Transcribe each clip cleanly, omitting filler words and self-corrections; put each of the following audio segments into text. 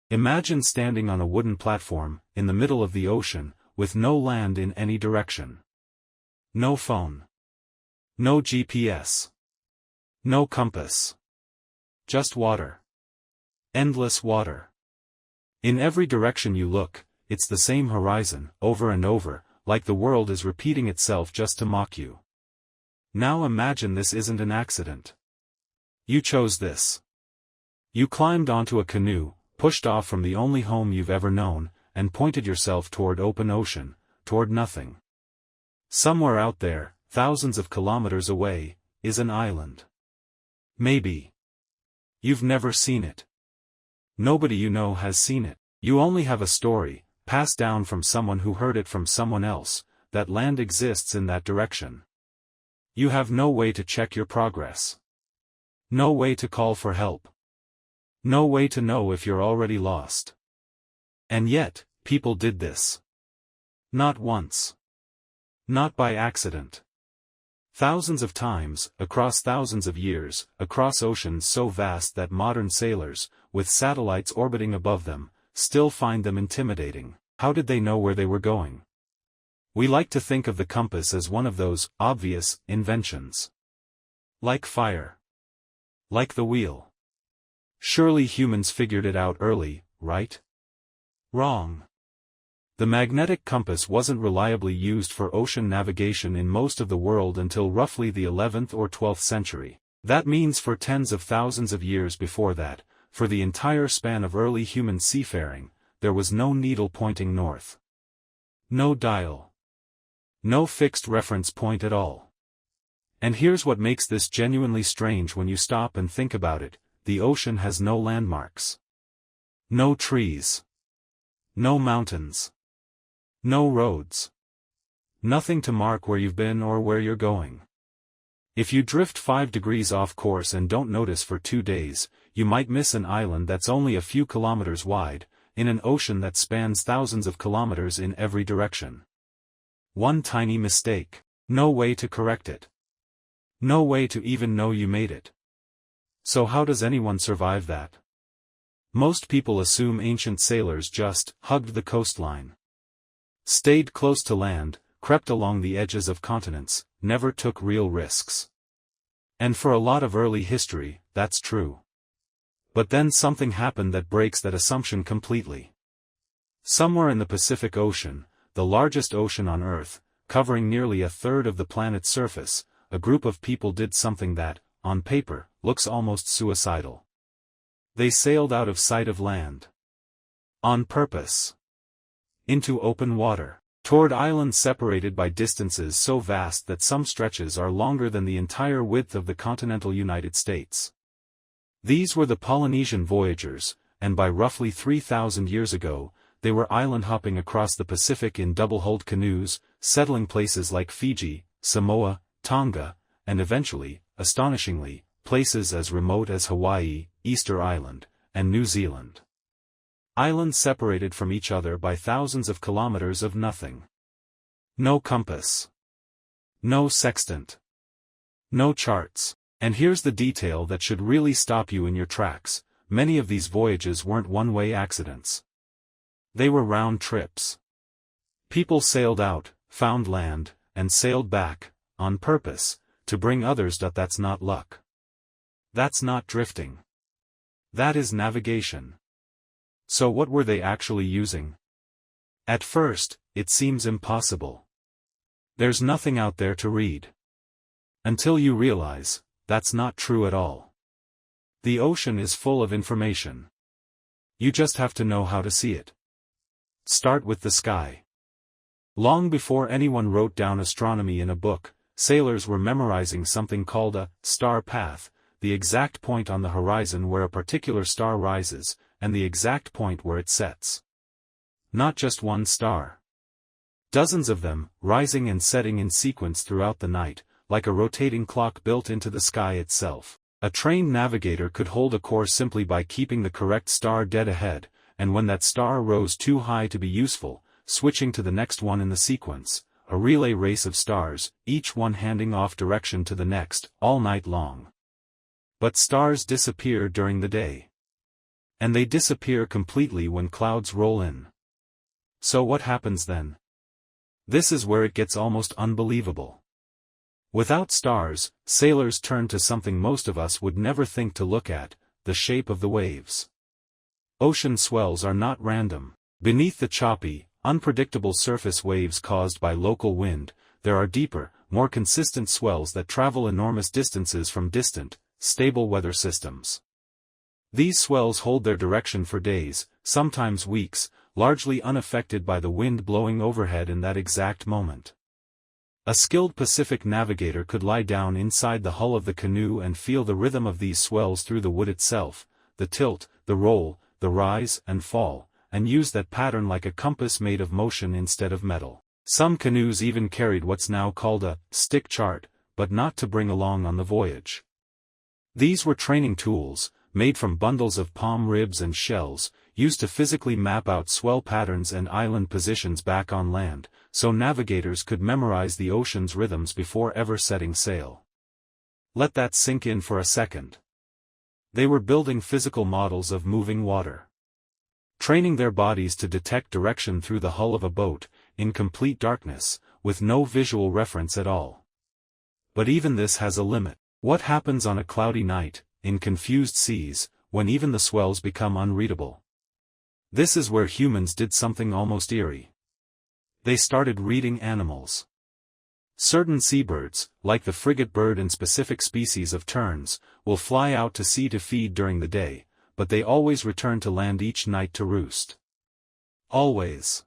Imagine standing on a wooden platform, in the middle of the ocean, with no land in any direction. No phone. No GPS. No compass. Just water. Endless water. In every direction you look, it's the same horizon, over and over, like the world is repeating itself just to mock you. Now imagine this isn't an accident. You chose this. You climbed onto a canoe, pushed off from the only home you've ever known, and pointed yourself toward open ocean, toward nothing. Somewhere out there, thousands of kilometers away, is an island. Maybe. You've never seen it. Nobody you know has seen it. You only have a story, passed down from someone who heard it from someone else, that land exists in that direction. You have no way to check your progress. No way to call for help. No way to know if you're already lost. And yet, people did this. Not once. Not by accident. Thousands of times, across thousands of years, across oceans so vast that modern sailors, with satellites orbiting above them, still find them intimidating. How did they know where they were going? We like to think of the compass as one of those obvious inventions. Like fire. Like the wheel. Surely humans figured it out early, right? Wrong. The magnetic compass wasn't reliably used for ocean navigation in most of the world until roughly the 11th or 12th century. That means for tens of thousands of years before that, for the entire span of early human seafaring, there was no needle pointing north. No dial. No fixed reference point at all. And here's what makes this genuinely strange when you stop and think about it. The ocean has no landmarks. No trees. No mountains. No roads. Nothing to mark where you've been or where you're going. If you drift 5 degrees off course and don't notice for 2 days, you might miss an island that's only a few kilometers wide, in an ocean that spans thousands of kilometers in every direction. One tiny mistake. No way to correct it. No way to even know you made it. So how does anyone survive that? Most people assume ancient sailors just hugged the coastline. Stayed close to land, crept along the edges of continents, never took real risks. And for a lot of early history, that's true. But then something happened that breaks that assumption completely. Somewhere in the Pacific Ocean, the largest ocean on Earth, covering nearly a third of the planet's surface, a group of people did something that, on paper, looks almost suicidal. They sailed out of sight of land. On purpose. Into open water. Toward islands separated by distances so vast that some stretches are longer than the entire width of the continental United States. These were the Polynesian voyagers, and by roughly 3,000 years ago, they were island hopping across the Pacific in double-hulled canoes, settling places like Fiji, Samoa, Tonga, and eventually, astonishingly, places as remote as Hawaii, Easter Island, and New Zealand. Islands separated from each other by thousands of kilometers of nothing. No compass. No sextant. No charts. And here's the detail that should really stop you in your tracks: many of these voyages weren't one-way accidents. They were round trips. People sailed out, found land, and sailed back, on purpose, to bring others. That's not luck. That's not drifting. That is navigation. So what were they actually using? At first, it seems impossible. There's nothing out there to read. Until you realize, that's not true at all. The ocean is full of information. You just have to know how to see it. Start with the sky. Long before anyone wrote down astronomy in a book, sailors were memorizing something called a star path, the exact point on the horizon where a particular star rises, and the exact point where it sets. Not just one star. Dozens of them, rising and setting in sequence throughout the night, like a rotating clock built into the sky itself. A trained navigator could hold a course simply by keeping the correct star dead ahead, and when that star rose too high to be useful, switching to the next one in the sequence, a relay race of stars, each one handing off direction to the next, all night long. But stars disappear during the day. And they disappear completely when clouds roll in. So what happens then? This is where it gets almost unbelievable. Without stars, sailors turn to something most of us would never think to look at, the shape of the waves. Ocean swells are not random. Beneath the choppy, unpredictable surface waves caused by local wind, there are deeper, more consistent swells that travel enormous distances from distant, stable weather systems. These swells hold their direction for days, sometimes weeks, largely unaffected by the wind blowing overhead in that exact moment. A skilled Pacific navigator could lie down inside the hull of the canoe and feel the rhythm of these swells through the wood itself, the tilt, the roll, the rise and fall, and use that pattern like a compass made of motion instead of metal. Some canoes even carried what's now called a stick chart, but not to bring along on the voyage. These were training tools, made from bundles of palm ribs and shells, used to physically map out swell patterns and island positions back on land, so navigators could memorize the ocean's rhythms before ever setting sail. Let that sink in for a second. They were building physical models of moving water. Training their bodies to detect direction through the hull of a boat, in complete darkness, with no visual reference at all. But even this has a limit. What happens on a cloudy night, in confused seas, when even the swells become unreadable? This is where humans did something almost eerie. They started reading animals. Certain seabirds, like the frigate bird and specific species of terns, will fly out to sea to feed during the day, but they always return to land each night to roost. Always.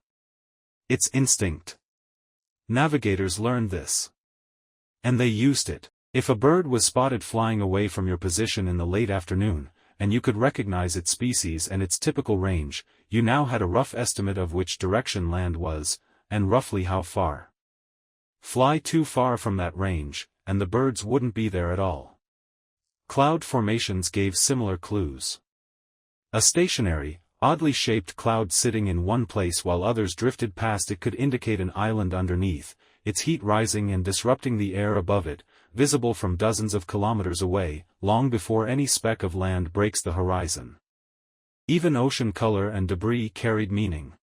It's instinct. Navigators learned this. And they used it. If a bird was spotted flying away from your position in the late afternoon, and you could recognize its species and its typical range, you now had a rough estimate of which direction land was, and roughly how far. Fly too far from that range, and the birds wouldn't be there at all. Cloud formations gave similar clues. A stationary, oddly shaped cloud sitting in one place while others drifted past it could indicate an island underneath, its heat rising and disrupting the air above it, visible from dozens of kilometers away, long before any speck of land breaks the horizon. Even ocean color and debris carried meaning.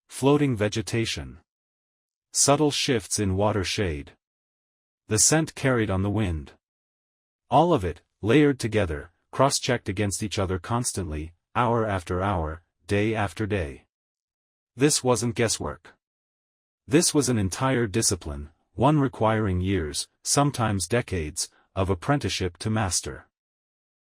Floating vegetation. Subtle shifts in water shade. The scent carried on the wind. All of it, layered together, cross-checked against each other constantly, hour after hour, day after day. This wasn't guesswork. This was an entire discipline, one requiring years, sometimes decades, of apprenticeship to master.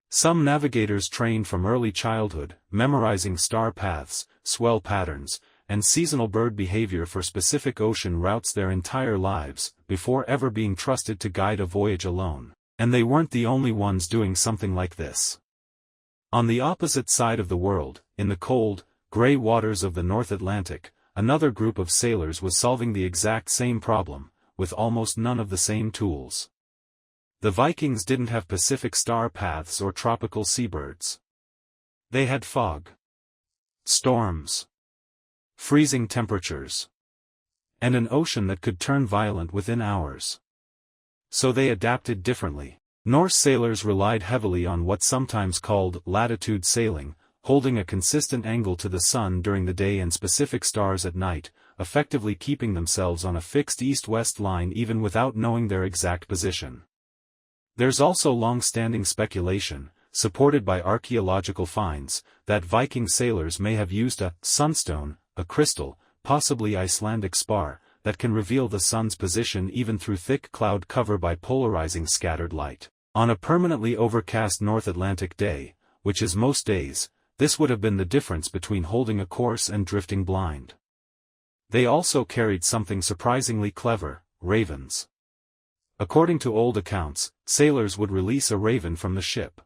Some navigators trained from early childhood, memorizing star paths, swell patterns, and seasonal bird behavior for specific ocean routes their entire lives, before ever being trusted to guide a voyage alone. And they weren't the only ones doing something like this. On the opposite side of the world, in the cold, gray waters of the North Atlantic, another group of sailors was solving the exact same problem, with almost none of the same tools. The Vikings didn't have Pacific star paths or tropical seabirds. They had fog, storms, freezing temperatures, and an ocean that could turn violent within hours. So they adapted differently. Norse sailors relied heavily on what's sometimes called latitude sailing, holding a consistent angle to the sun during the day and specific stars at night, effectively keeping themselves on a fixed east-west line even without knowing their exact position. There's also long-standing speculation, supported by archaeological finds, that Viking sailors may have used a sunstone, a crystal, possibly Icelandic spar, that can reveal the sun's position even through thick cloud cover by polarizing scattered light. On a permanently overcast North Atlantic day, which is most days, this would have been the difference between holding a course and drifting blind. They also carried something surprisingly clever, ravens. According to old accounts, sailors would release a raven from the ship.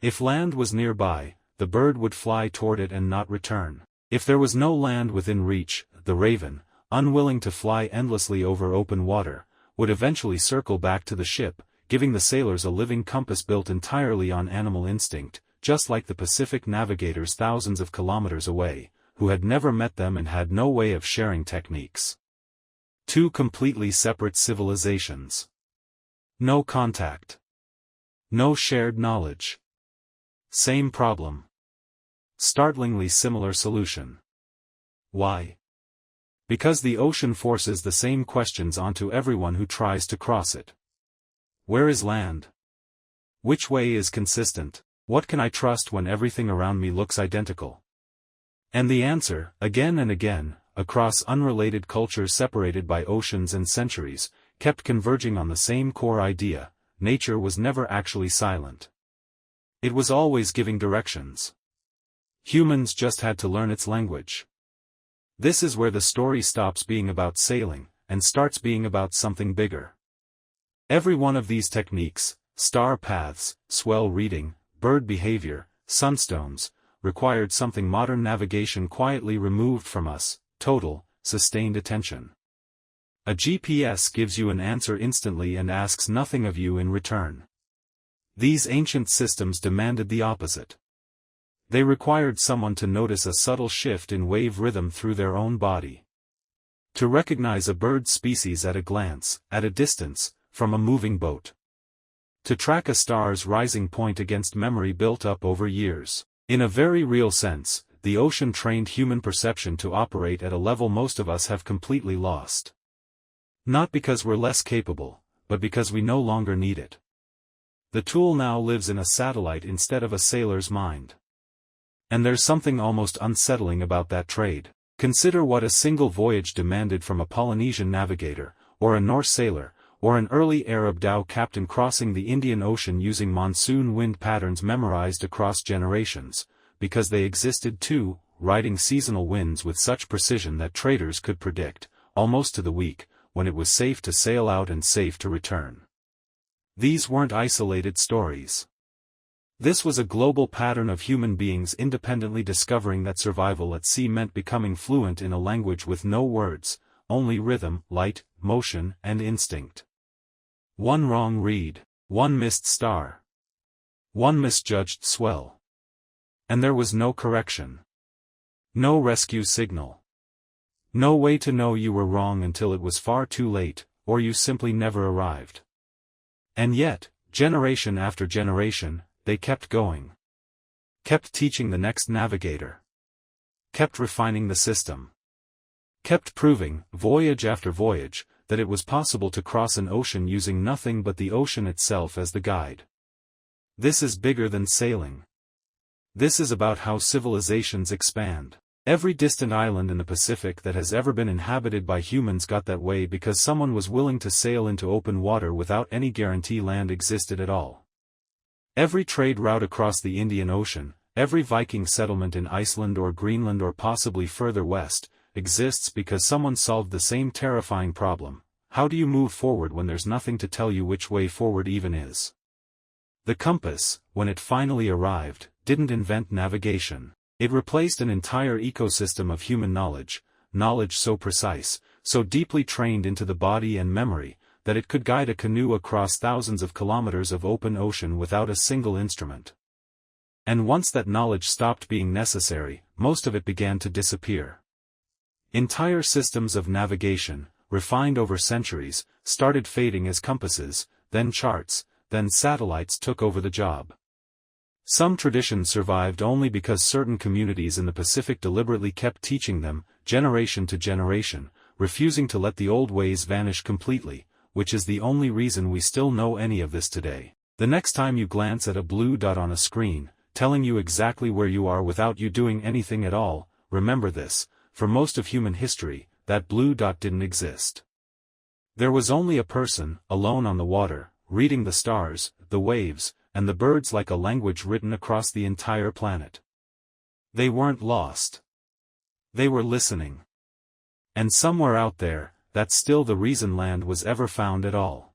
If land was nearby, the bird would fly toward it and not return. If there was no land within reach, the raven, unwilling to fly endlessly over open water, would eventually circle back to the ship, giving the sailors a living compass built entirely on animal instinct, just like the Pacific navigators thousands of kilometers away, who had never met them and had no way of sharing techniques. Two completely separate civilizations. No contact. No shared knowledge. Same problem. startlingly similar solution. Why? Because the ocean forces the same questions onto everyone who tries to cross it. Where is land? Which way is consistent? What can I trust when everything around me looks identical? And the answer, again and again, across unrelated cultures separated by oceans and centuries, kept converging on the same core idea: nature was never actually silent. It was always giving directions. Humans just had to learn its language. This is where the story stops being about sailing, and starts being about something bigger. Every one of these techniques, star paths, swell reading, bird behavior, sunstones, required something modern navigation quietly removed from us: total, sustained attention. A GPS gives you an answer instantly and asks nothing of you in return. These ancient systems demanded the opposite. They required someone to notice a subtle shift in wave rhythm through their own body. To recognize a bird species at a glance, at a distance, from a moving boat. To track a star's rising point against memory built up over years. In a very real sense, the ocean trained human perception to operate at a level most of us have completely lost. Not because we're less capable, but because we no longer need it. The tool now lives in a satellite instead of a sailor's mind. And there's something almost unsettling about that trade. Consider what a single voyage demanded from a Polynesian navigator, or a Norse sailor, or an early Arab dhow captain crossing the Indian Ocean using monsoon wind patterns memorized across generations, because they existed too, riding seasonal winds with such precision that traders could predict, almost to the week, when it was safe to sail out and safe to return. These weren't isolated stories. This was a global pattern of human beings independently discovering that survival at sea meant becoming fluent in a language with no words, only rhythm, light, motion, and instinct. One wrong read, one missed star, one misjudged swell. And there was no correction. No rescue signal. No way to know you were wrong until it was far too late, or you simply never arrived. And yet, generation after generation, they kept going. Kept teaching the next navigator. Kept refining the system. Kept proving, voyage after voyage, that it was possible to cross an ocean using nothing but the ocean itself as the guide. This is bigger than sailing. This is about how civilizations expand. Every distant island in the Pacific that has ever been inhabited by humans got that way because someone was willing to sail into open water without any guarantee land existed at all. Every trade route across the Indian Ocean, every Viking settlement in Iceland or Greenland or possibly further west, exists because someone solved the same terrifying problem: how do you move forward when there's nothing to tell you which way forward even is? The compass, when it finally arrived, didn't invent navigation. It replaced an entire ecosystem of human knowledge, knowledge so precise, so deeply trained into the body and memory, that it could guide a canoe across thousands of kilometers of open ocean without a single instrument. And once that knowledge stopped being necessary, most of it began to disappear. Entire systems of navigation, refined over centuries, started fading as compasses, then charts, then satellites took over the job. Some traditions survived only because certain communities in the Pacific deliberately kept teaching them, generation to generation, refusing to let the old ways vanish completely, which is the only reason we still know any of this today. The next time you glance at a blue dot on a screen, telling you exactly where you are without you doing anything at all, remember this: for most of human history, that blue dot didn't exist. There was only a person, alone on the water, reading the stars, the waves, and the birds like a language written across the entire planet. They weren't lost. They were listening. And somewhere out there, that's still the reason land was ever found at all.